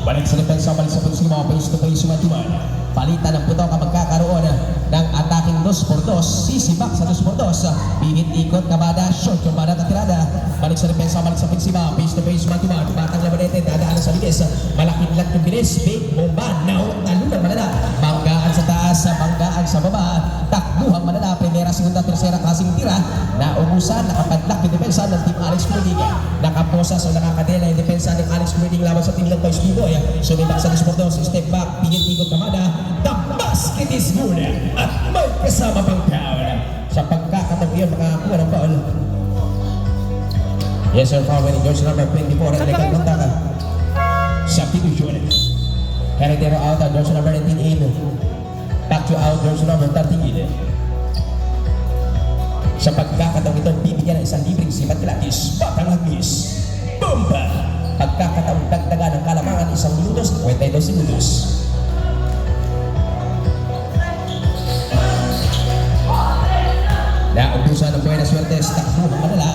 Balik sa depensa, balik sa pagsimao, face to face matuman. Palitan ng putok ang magkakaroon ng ataking 2-2. Sisibak sa 2-2. Bigit ikot, kabada, short yung bada at tirada. Balik sa depensa, balik sa pagsimao, face to face matuman. Batang labanete, dadaan sa bilis. Malaking lat yung bilis. Big bomba, now, talunan malala. Banggaan sa taas, banggaan sa baba. Takbuhan malala, primera, segunda, tercera, klaseng tira. Naubusan, nakapadlak yung depensa ng Team Alex Reading. Nakaposa o nakakadela yung depensa ng Alex Reading laban sa Team Lang Boys B-Boy. Sumibak sa 2-2, step back, pigit-ikot kamada. The basket is good at may kasama pang foul. Sa pagkakatabihan, makakuha ng foul. Yes sir, foul winning George number 24. Ang lekang konta ka. Substitution. Heredero out, George number 19 in. Back to out, George number 13 in. Sa pagkakataong ito, bibigyan ng isang libreng sipat kilatis. Batang Agis. Bomba! Pagkakataong dagdagan ng kalamangan 1 minutos, 52 segundos. Naubusan ng Buenas Suertes, takbuhan malala.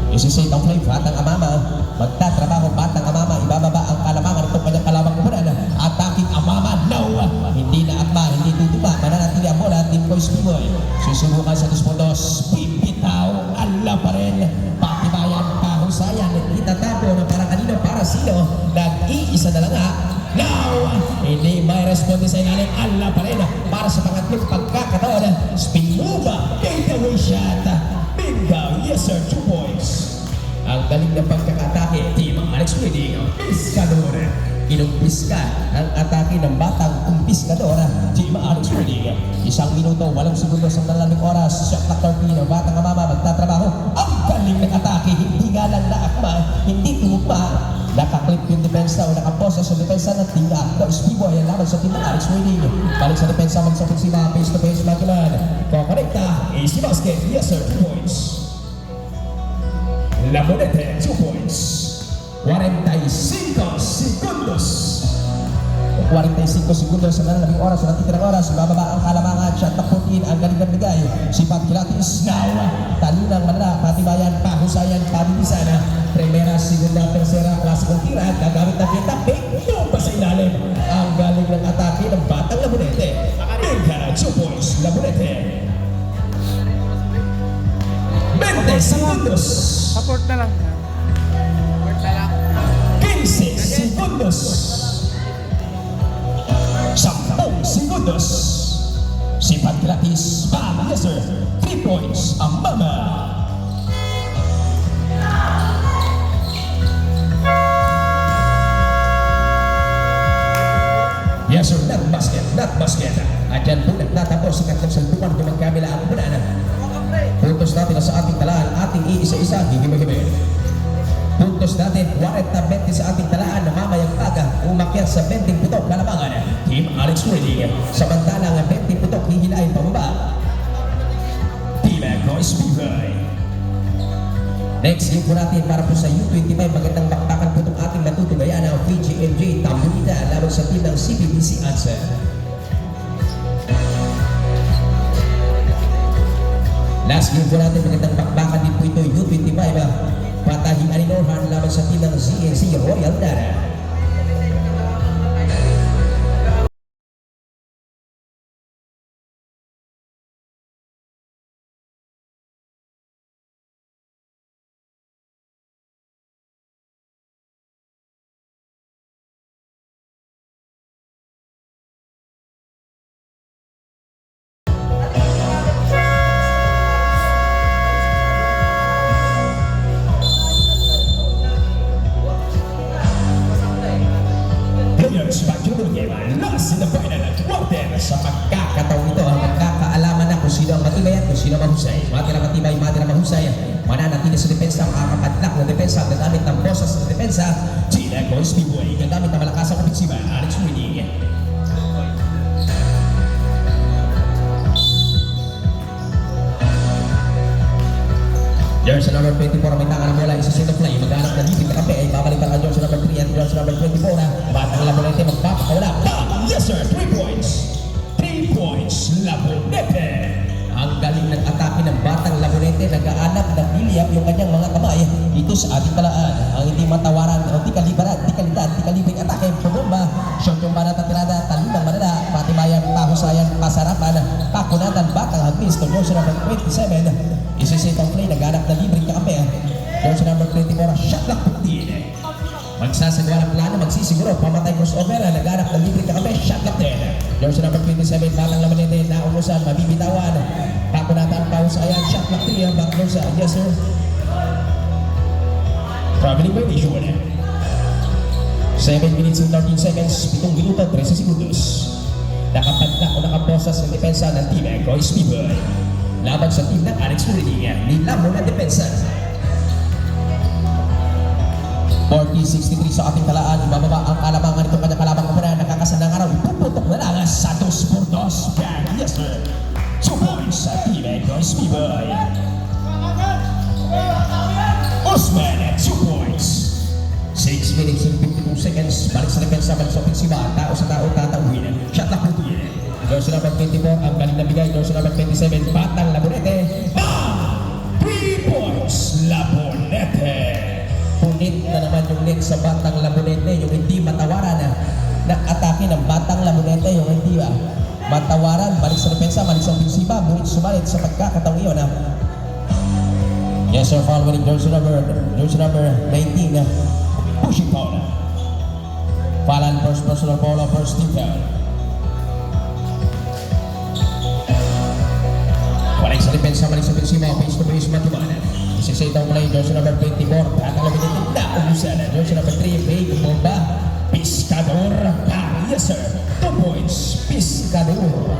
Isisate ang play, batang amama. Magtatrabaho, batang amama. Ibababa ang kalamangan itong kanyang kalabang kumunan. Ataking amama, no! Hindi na atma, hindi tutupa. Mananatili ang bola, Team Boys B-Boy. Susubukan sa 2-2. Pipitaw, ala pa rin. Patibayan, kahusayan. Itatapo na parang kanino, para sino. Nag-iisa na lang ha. Now, hindi may responde sa ilalim. Ala pa rin. Para sa pangatlong pagkakataon. Spin move, takeaway shot. Bingo, yes sir, 2 points. Ang galing na pagkakatake, Team Alex Reading, Piscador. Inumpiska ang atake ng batang kumpiskador, Team Alex Reading. 1 minuto, 8 segundos ang nalalabing oras. Shot clock 13, ang batang amama magtatrabaho. Ang galing ng atake, hindi nga lang naakma, hindi tumugma. Nakaklip yung depensa o nakaposa sa depensa ng Team Boys B-Boy ang laban sa Team Alex Reading. Balik sa depensa, balik sa pagsiba, face to face, Makiman. Kukonekta, AC Basket, yes sir, 2 points. Lamonete, 2 points. 45 segundos. 45 segundos sa nalalabing oras, sa natitirang oras. Bababa ang kalamangan, shot na putin, ang galing ng bigay. Sipat kilatis, now. Talinang malala, patibayan, pahusayan, pabilisan. Primera, segunda, tercera, klasikong tira. Gagamit na kita, ito pa sa ilalim. Ang galing ng atake ng batang Lamonete. Bigara, 2 points, Lamonete. 20 segundos. Support na lang. 15 segundos. 10 segundos. Sipat gratis. Bam! Yes sir. 3 points. Ang mama. Yes sir. Not basket. Not basket. At yan po nagtatapos sa katlong salpukan kung magkamila ang kumanan. Puntos natin na sa ating talaan, ating iisa-isa, higimagimig. Puntos natin, 40-20 sa ating talaan na mamayang paga, umakyat sa 20 putok kalamangan, Team Alex Reading. Samantalang 20 putok hihilain pababa, Team Echoes Pibay. Next game po natin para po sa U25, magandang bakbakan po itong ating natutugayan ang VGMJ Tambulita laban sa team ng CPBC Answer. Last game po natin, magandang bakbakan din po ito, U25, Patahing Aninurhan laban sa team ng ZNC Royal Dara. Players back to the game, last in the final quarter. Sa pagkakataon ito, magkakaalaman na kung sino ang matibay at kung sino ang mahusay. Matira matibay, matira mahusay. Mananatili sa depensa ang kakapadlak na depensa, gagamit ng bosas na depensa. Gina Conspiboy, gagamit ng malakas ang opensiba, Alex Reading. Jersey number 24 ang may tangan ng bola, isa sa play, maghanap na libig na kape, ay babalikan ang jersey number 3 at jersey number 24 na batang Labonete magpapakawala. Yes sir, 3 points! 3 points, Labonete! Ang galing ng atake ng batang Labonete, nag-aanap ng niliyap yung kanyang mga kamay ito sa ating talaan. Ang hindi matawaran, o di kalibaran, di kalidad, di kalibing atake, pumumba, shot yung banat at tirada, talinang manala, patibayan, pahusayan, pasarapan, pakunatan, batang hagpis, to jersey number 27. Isisitang play, naghanap na libreng kakape. Jersey number 24, shot lock din. Magsasagawa ng plano, magsisiguro, pamatay crossover, naghanap na libreng kakape, shot lock din. Jersey number 27, batang Lamanete, nauusan, mabibitawan. Pakunatan, pausayan, shot lock 3, backdoor sa, yes sir. Traveling violation. 7 minutes and 13 seconds, 7 minuto, 13 segundos. Nakapadlak o nakaposas ng depensa ng Team Echoes Pibay. Laban sa team ng Alex Reading, nila muna depensa. 40-63 sa ating talaan, ibababa ang kalabangan itong kanyang kalabang kumuna, nakakasanang araw, ipuputok na lang sa 2-2. Yes sir, 2 points sa Team Echoes Pibay. Osman, 2 points. 6 minutes and 52 seconds, balik sa depensa, balik sa opensiba, tao sa tao, tatawin. Shot lock po din. Jersey number 24, ang galing na bigay. Jersey number 27, batang Labonete. Bam! 3 points, Labonete. Punit na naman yung net sa batang Labonete, yung hindi matawaran na atake ng batang Labonete, yung hindi matawaran. Balik sa depensa, balik sa opensiba, ngunit sumalit sa pagkakataong iyon. Yes sir, following jersey number 19, pushing foul. Falan first personal foul, first team foul. Balik sa depensa, balik sa opensiba, face to face, matuman. Isisay daw mula yung jersey number 24, batang Labonete na umusan. Jersey number 3, Big Bomba, Piscador. Yes sir, 2 points, Piscador.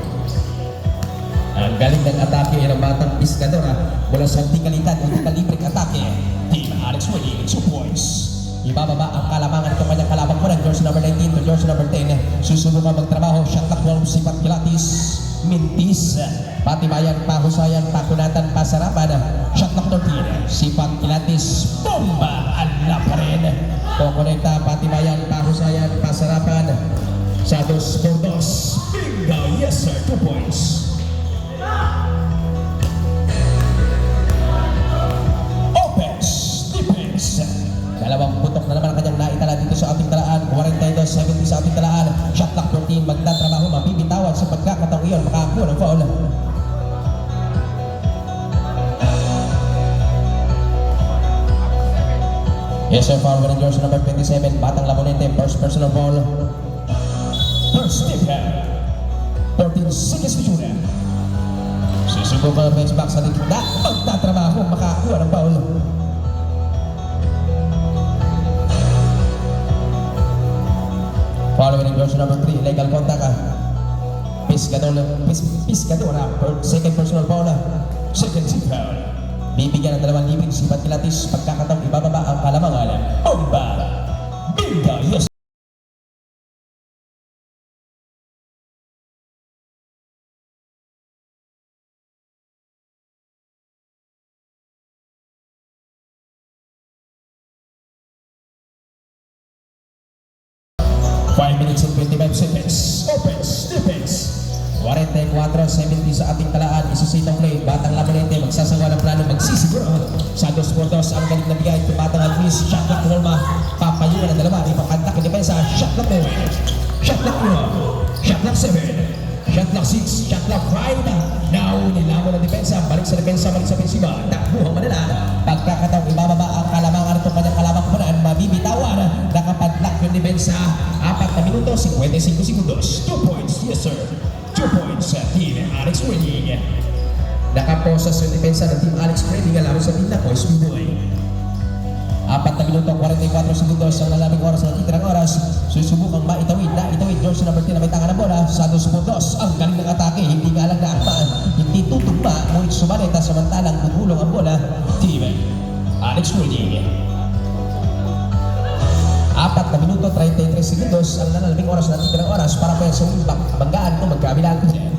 Ang galing ng atake ng batang Piscador mula sa di kalidad o di kalibreng atake. Team Alex Reading, 2 points. Ibababa ang kalamangan itong kanyang kalabang muna, jersey number 19 to jersey number 10. Susubukan magtrabaho, shot clock 12, Sipat Kilatis, Mintis, patibayan, pahusayan, pakunatan, pasarapan, shot clock 13, Sipat Kilatis, bomba, ala pa rin. Kukonekta, patibayan, pahusayan, pasarapan, sa 2-2. Bingo, yes sir, 2 points. Offense, defense. Dalawang putok na naman ang kanyang naitala dito sa ating talaan. 42-70 sa ating talaan. Shot clock 14, magtatrabaho, mabibitawan sa pagkakataong iyon, makakuha ng foul. Yes sir, foul with jersey number 27, batang Labonete, first personal foul. First tip, 14 seconds to shoot. Susubukan ang bench back sa gitna, magtatrabaho, makakuha ng foul. Following jersey number 3, illegal contact. Piscador, second personal foul. second team foul. Bibigyan ng 2,000 si Patilatis pagkakataong ibababa ang kalamangan. Omba! Binga! Yes! Five minutes and 25 seconds. Offense, defense. 44-70 sa ating talaan. Isisitang play. Batang Lamonete magsasagawa ng plano. Magsisiguro. Santos Portos ang galing na bigay. Tumatang at miss. Shot clock ni Norma. Papayungan ang dalawa. Ipakantak ang depensa. Shot clock 9. Shot clock 1. Shot clock 7. Shot clock 6. Shot clock 5. Now, nilamon ang depensa. Balik sa depensa. Balik sa ofensiba. Takbuhang Manila. Pagkakataong ibababa ang kalamangan itong kanyang kalabang kumanan. Mabibitawan. Nakapadlock yung depensa. 4 na minuto. 55 segundos. 2 points. Yes, sir. 2 points sa team Alex Redding. Nakaposas yung depensa ng team Alex Redding alam sa team na Boys B-Boy. 4 na minuto 44 segundos ang lalabing oras ng titirang oras. Susubukang maitawid na itawid George number 10 na may tangan ng bola. Santos Portos ang galing ng atake. Hindi nga lang naakmaan. Hindi tutugma. Ngunit sumalita samantalang tutulong ang bola. Team Alex Redding. 4 na minuto 33 segundos ang nanalabing oras ng titirang oras para po sa banggaan ito magkabilaan ko dyan.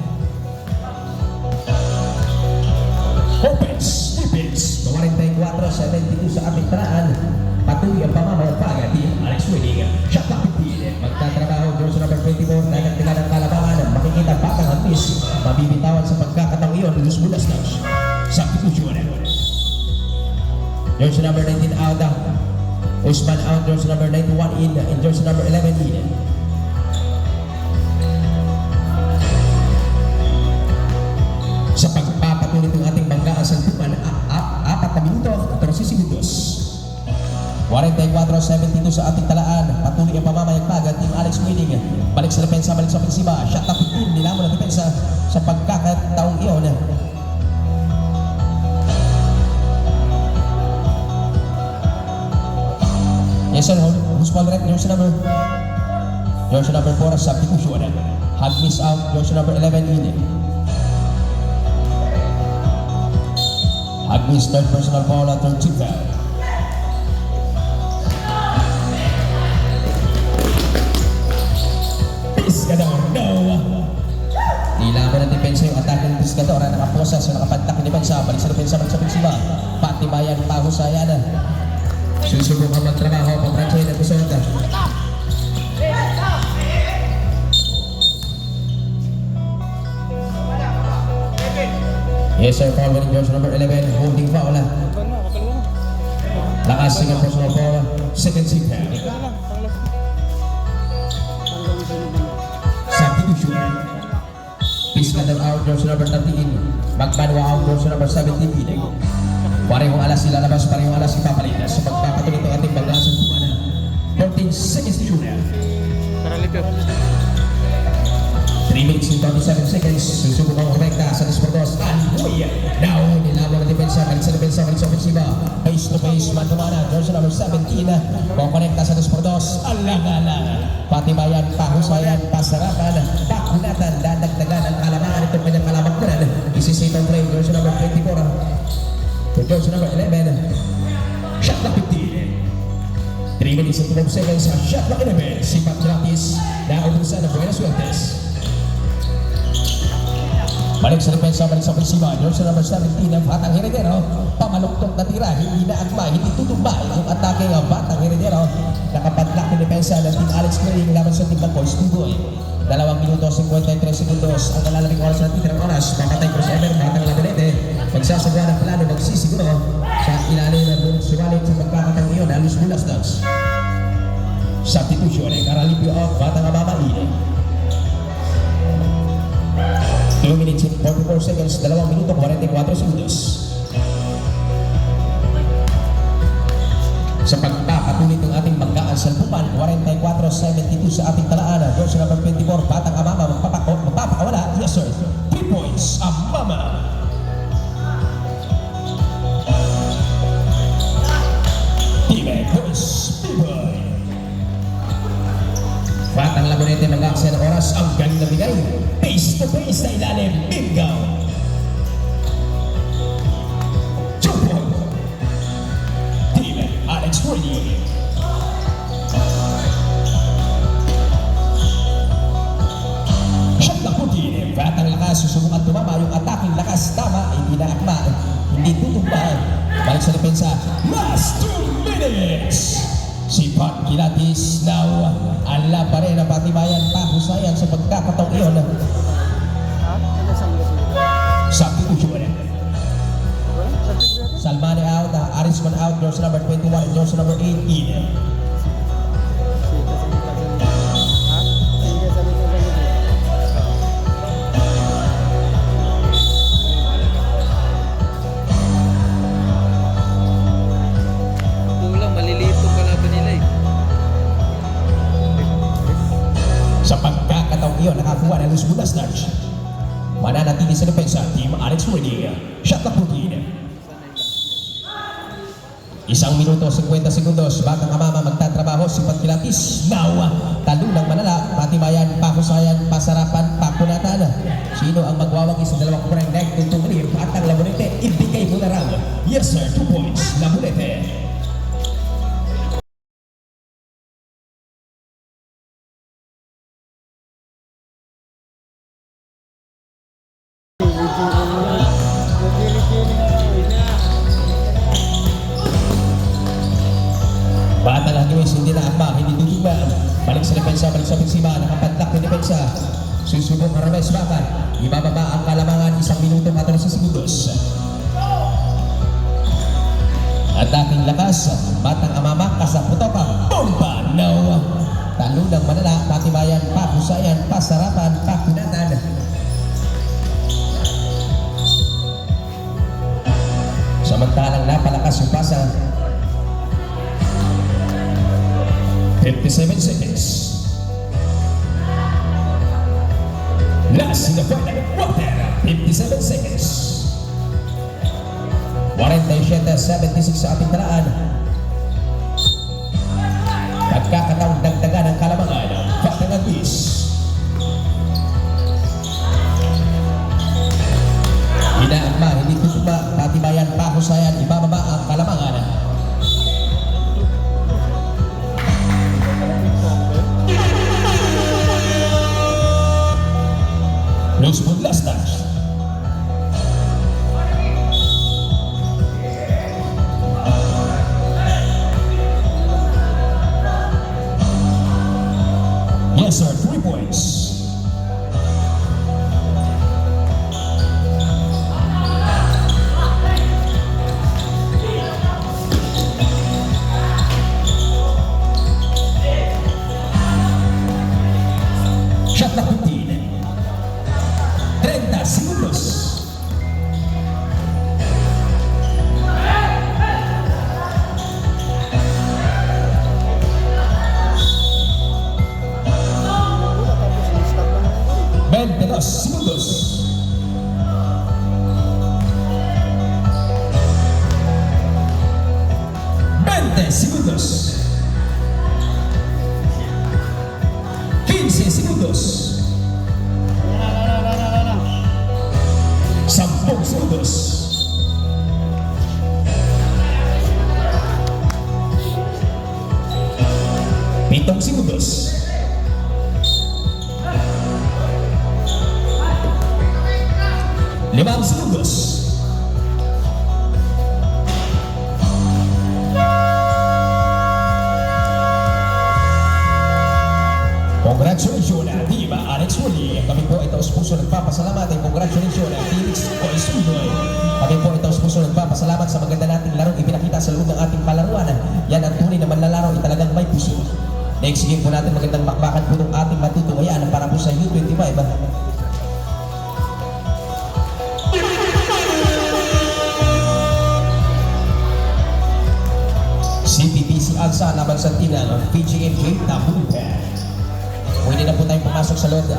Offense, defense, 44-72 sa aming paraan. Patuloy ang pamamayagpaga team Alex Redding. Shot clock 15. Magtatrabaho George number 24. Nagagdagan ng kalabangan. Makikita batang at miss. Mabibitawan sa pagkakataong iyon. Luz Bulas na. Substitution. George number 19 out. Usman out, jersey number 91 in, and jersey number 11 in. Sa pagpapatuloy ng ating banggaan sa tuman, 4 na minuto, 13 segundos. 44-72 sa ating talaan. Patuloy ang pamamayagpagan, team Alex Redding. Balik sa depensa, balik sa ofensiba. Shot na 15, nilamon ang depensa sa pagkakataong iyon. Yes sir, who's ball red? Jersey number 4, substitution. Hug miss out, jersey number 11 in. Hug miss, third personal foul at third team foul. Piscador, no! Nilaban ng depensa yung atake ng Piscador. Nakaposas, nakapantak ng depensa. Balik sa depensa, balik sa ofensiba. Patibayan, pahusayan. Susubukang magtrabaho pang Franchise at Pusonda. Yes sir, foul winning jersey number 11, holding foul. Lakas single personal foul, second team foul. Substitution. Piscador out, jersey number 13. Magbanwa out, jersey number 17. Parehong alas sila labas, parehong alas ipapalit. Sa pagpapatuloy ng ating banggaan sa tuman. 14 seconds to shoot. 3 minutes and 27 seconds. Susubukang kumekta sa Desportos. Aliboy. Now, nilamang ang depensa. Balik sa depensa, balik sa ofensiba. Face to face, man-to-mana. Jersey number 17. Kukonekta sa Desportos. Alang-alang. Patibayan, pahusayan, pasarapan, pakunatan, dadagdagan ang kalamangan itong kanyang kalabakbunan. Isisitong play, jersey number 24. Jersey number 11. Shot clock 15. 3 minutes and 12 seconds sa shot clock 11. Si Patratis na ubusan ng Buenos Aires. Balik sa depensa, balik sa ofensiba. Jersey number 17 ng Batang Heredero. Pamaluktok na tira, hindi na agma, hindi tutumbay yung atake ng Batang Heredero. Nakapadlock ng depensa ng team Alex Redding laban sa team ng Boys B-Boy. 2 minuto 53 segundos ang nalalabing oras ng titirang oras. Papatay crossover, Batang Lamonete. Magsasagawa ng plano, magsisiguro sa ilalim ng buong sumalit sa pagkakataong iyon na Luz Bulas Dogs. Substitution ay Caralipio out, Batang Abamain. 2 minutes and 44 seconds, 2 minuto 44 segundos. Sa pagpapatuloy ng ating banggaan sa Lupan, 44-72 sa ating talaan. Jersey number 24, Batang Amama, magpapakawala. Yes sir, 3 points, Amama. Boys B-Boy. Batang Lamonete mag-aksaya ng oras. Ang galing na bigay. Face to face na ilalim. Bingo. subukan tumama yung ataking lakas. Tama, hindi na akma. Hindi tutumba. Balik sa depensa. Last 2 minutes. Si Pat Kilatis now. Ala pa rin ang patibayan. Pahusayan sa pagkakataong iyon. Substitution. Salmane out, Arisman out, jersey number 21 and jersey number 18. Kulang, maliliit itong kalaban nila eh. Sa pagkakataong iyon, nakakuha ng Luis Bulasnach. Mananatili sa depensa, Team Alex Ready. Shot clock routine. 1 minuto 50 segundos. Batang Amama magtatrabaho. Si Pat Kilatis now. Talunang manala. Patibayan, pahusayan, pasarapan, pakunatan. Sino ang magwawagi sa dalawang kurang leg? Tutumalir. Batang Labonete. Ibigay mo na raw. Yes sir, 2 points. Labonete. Bata lang guys, hindi na akma, hindi tutuba. Balik sa depensa, balik sa ofensiba, nakapadlak ng depensa. Susubok ang Rames Bakan. Ibababa ang kalamangan, 1 minuto 14 segundos. Ataking lakas, Batang Amama, kasaputoka, bomba, no. Talunang manala, patibayan, pahusayan, pasarapan, pakunatan. Samantalang napalakas yung pasa. 57 seconds. Last in the final quarter. 57 seconds. 47-76 sa ating talaan. Pagkakataong dagdagan ng kalamangan. Batang Agis. Inaakma, hindi tutuba, patibayan, pahusayan, ibababa ang kalamangan. Luis Bulasnach. Yes sir, 3 points. Shot clock 15. 30 segundos. Dos segundos. 20 segundos. 15 segundos. 10 segundos. 7 segundos. 5 segundos. 'Congratulations, Team Alex Ready. Kami po ay taus-puso nagpapasalamat at congratulations, Felix Oisunoy. Kami po ay taus-puso nagpapasalamat sa maganda nating larong ipinakita sa loob ng ating palaruan. Yan ang tunay na manlalaro ay talagang may puso. Next game po natin magandang bakbakan po ng ating matutungayan para po sa U25. CPPC Alsa laban sa Tinal, PGMJ na bullpen. Pwede na po tayong pumasok sa loob.